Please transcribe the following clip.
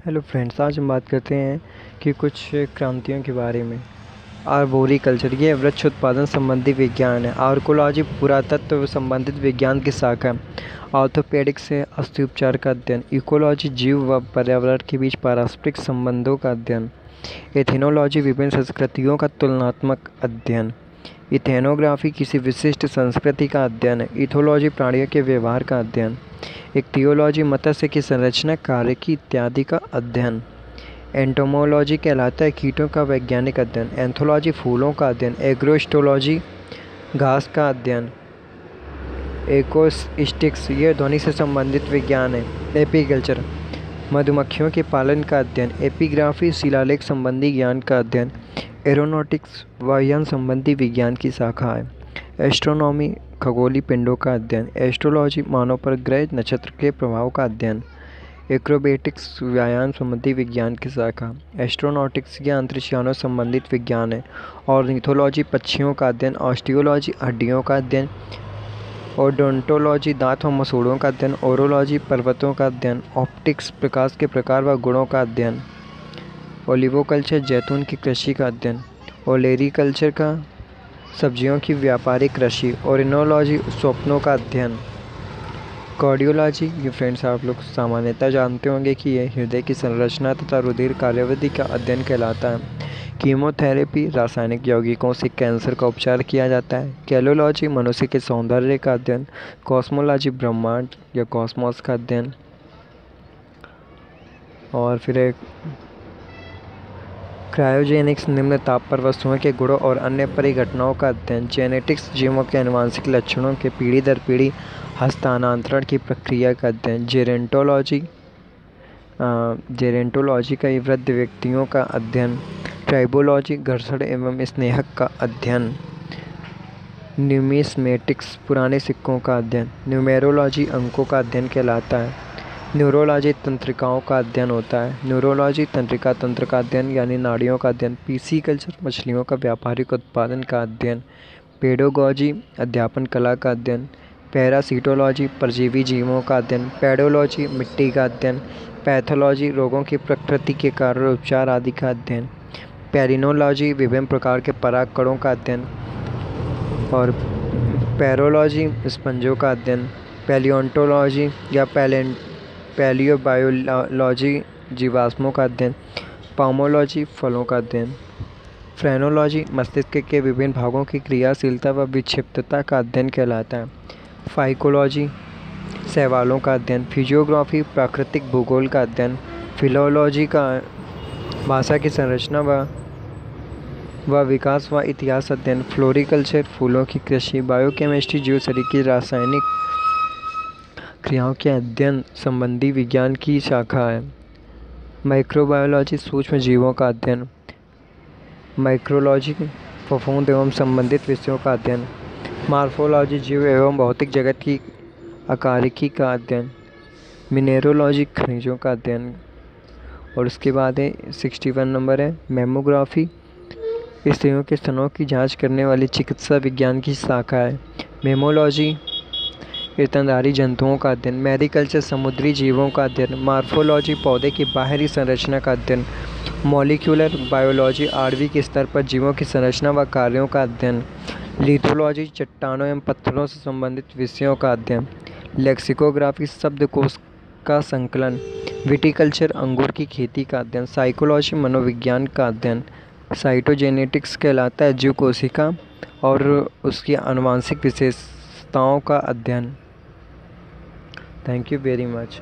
Hello friends, आज हम बात करते हैं कि कुछ क्रांतियों के बारे में। आर्बोरिकल्चर ये वृक्ष उत्पादन संबंधी विज्ञान है। आर्कोलॉजी पुरातत्व संबंधित विज्ञान की शाखा है। ऑर्थोपेडिक्स से अस्थि उपचार का अध्ययन। इकोलॉजी जीव व पर्यावरण के बीच पारस्परिक संबंधों का अध्ययन। एथेनोलॉजी विभिन्न संस्कृतियों का तुलनात्मक अध्ययन। इथेनोग्राफी किसी विशिष्ट संस्कृति का अध्ययन है। इथोलॉजी प्राणियों के व्यवहार का अध्ययन। इक्तियोलॉजी मत्स्य की संरचना, कार्य की इत्यादि का अध्ययन। एंटोमोलॉजी कहलाता है कीटों का वैज्ञानिक अध्ययन। एंथोलॉजी फूलों का अध्ययन। एग्रोस्टोलॉजी घास का अध्ययन। एकोस्टिक्स ये ध्वनि से संबंधित विज्ञान है। एपीकल्चर मधुमक्खियों के पालन का अध्ययन। एपिग्राफी शिलालेख संबंधी ज्ञान का अध्ययन। एरोनॉटिक्स वायुयान संबंधी विज्ञान की शाखा है। एस्ट्रोनॉमी खगोलीय पिंडों का अध्ययन। एस्ट्रोलॉजी मानव पर ग्रह नक्षत्र के प्रभाव का अध्ययन। एक्रोबेटिक्स व्यायाम संबंधी विज्ञान की शाखा। एस्ट्रोनॉटिक्स या अंतरिक्षयानों संबंधित विज्ञान है। ऑर्निथोलॉजी पक्षियों का अध्ययन। ऑस्टियोलॉजी हड्डियों का अध्ययन। ओडोंटोलॉजी दांत व मसूड़ों का अध्ययन। ओरोलॉजी पर्वतों का अध्ययन। ऑप्टिक्स प्रकाश के प्रकार व गुणों का अध्ययन। ओलिवोकल्चर जैतून की कृषि का अध्ययन। ओलेरीकल्चर का सब्जियों की व्यापारिक कृषि। ओरिनोलॉजी स्वप्नों का अध्ययन। कार्डियोलॉजी ये फ्रेंड्स आप लोग सामान्यतः जानते होंगे कि यह हृदय की संरचना तथा रुधिर कार्यावधि का अध्ययन कहलाता है। कीमोथेरेपी रासायनिक यौगिकों से कैंसर का उपचार किया जाता है। कैलोलॉजी मनुष्य के सौंदर्य का अध्ययन। कॉस्मोलॉजी ब्रह्मांड या कॉस्मोस का अध्ययन। और फिर एक क्रायोजेनिक्स निम्न ताप पर वस्तुओं के गुणों और अन्य परिघटनाओं का अध्ययन। जेनेटिक्स जीवों के आनुवंशिक लक्षणों के पीढ़ी दर पीढ़ी हस्तांतरण की प्रक्रिया का अध्ययन। जेरेंटोलॉजी का वृद्ध व्यक्तियों का अध्ययन। ट्राइबोलॉजी घर्षण एवं स्नेहक का अध्ययन। न्यूमिस्मेटिक्स पुराने सिक्कों का अध्ययन। न्यूमेरोलॉजी अंकों का अध्ययन कहलाता है। न्यूरोलॉजी तंत्रिकाओं का अध्ययन होता है। न्यूरोलॉजी तंत्रिका तंत्र का अध्ययन यानी नाड़ियों का अध्ययन। पीसीकल्चर मछलियों का व्यापारिक उत्पादन का अध्ययन। पेडोगॉजी अध्यापन कला का अध्ययन। पैरासिटोलॉजी परजीवी जीवों का अध्ययन। पेडोलॉजी मिट्टी का अध्ययन। पैथोलॉजी रोगों की प्रकृति के कारण उपचार आदि का अध्ययन। पेरिनोलॉजी विभिन्न प्रकार के पराग कणों का अध्ययन। और पैरोलॉजी स्पंजों का अध्ययन। पैलियोंटोलॉजी या पैलियोबायोलॉजी जीवाश्मों का अध्ययन। पामोलॉजी फलों का अध्ययन। फ्रेनोलॉजी मस्तिष्क के विभिन्न भागों की क्रियाशीलता व विक्षिप्तता का अध्ययन कहलाता है। फाइकोलॉजी शैवालों का अध्ययन। फिजियोग्राफी प्राकृतिक भूगोल का अध्ययन। फिलोलॉजी का भाषा की संरचना व विकास व इतिहास अध्ययन। फ्लोरिकल्चर फूलों की कृषि। बायोकेमिस्ट्री जीव शरीर की रासायनिक क्रियाओं के अध्ययन संबंधी विज्ञान की शाखा है। माइक्रोबायोलॉजी सूक्ष्म जीवों का अध्ययन। माइक्रोलॉजी फफूंद एवं संबंधित विषयों का अध्ययन। मार्फोलॉजी जीव एवं भौतिक जगत की आकारिकी का अध्ययन। मिनेरोलॉजी खनिजों का अध्ययन। और उसके बाद है 61 नंबर है मेमोग्राफी स्त्रियों के स्तनों की जांच करने वाली चिकित्सा विज्ञान की शाखा है। मेमोलॉजी स्तनधारी जंतुओं का अध्ययन। मैरीकल्चर समुद्री जीवों का अध्ययन। मार्फोलॉजी पौधे की बाहरी संरचना का अध्ययन। मॉलिक्यूलर बायोलॉजी आणविक स्तर पर जीवों की संरचना व कार्यों का अध्ययन। लिथोलॉजी चट्टानों एवं पत्थरों से संबंधित विषयों का अध्ययन। लेक्सिकोग्राफी शब्दकोश का संकलन। विटिकल्चर अंगूर की खेती का अध्ययन। साइकोलॉजी मनोविज्ञान का अध्ययन। साइटोजेनेटिक्स कहलाता है जीव कोशिका और उसकी आनुवंशिक विशेषताओं का अध्ययन। Thank you very much.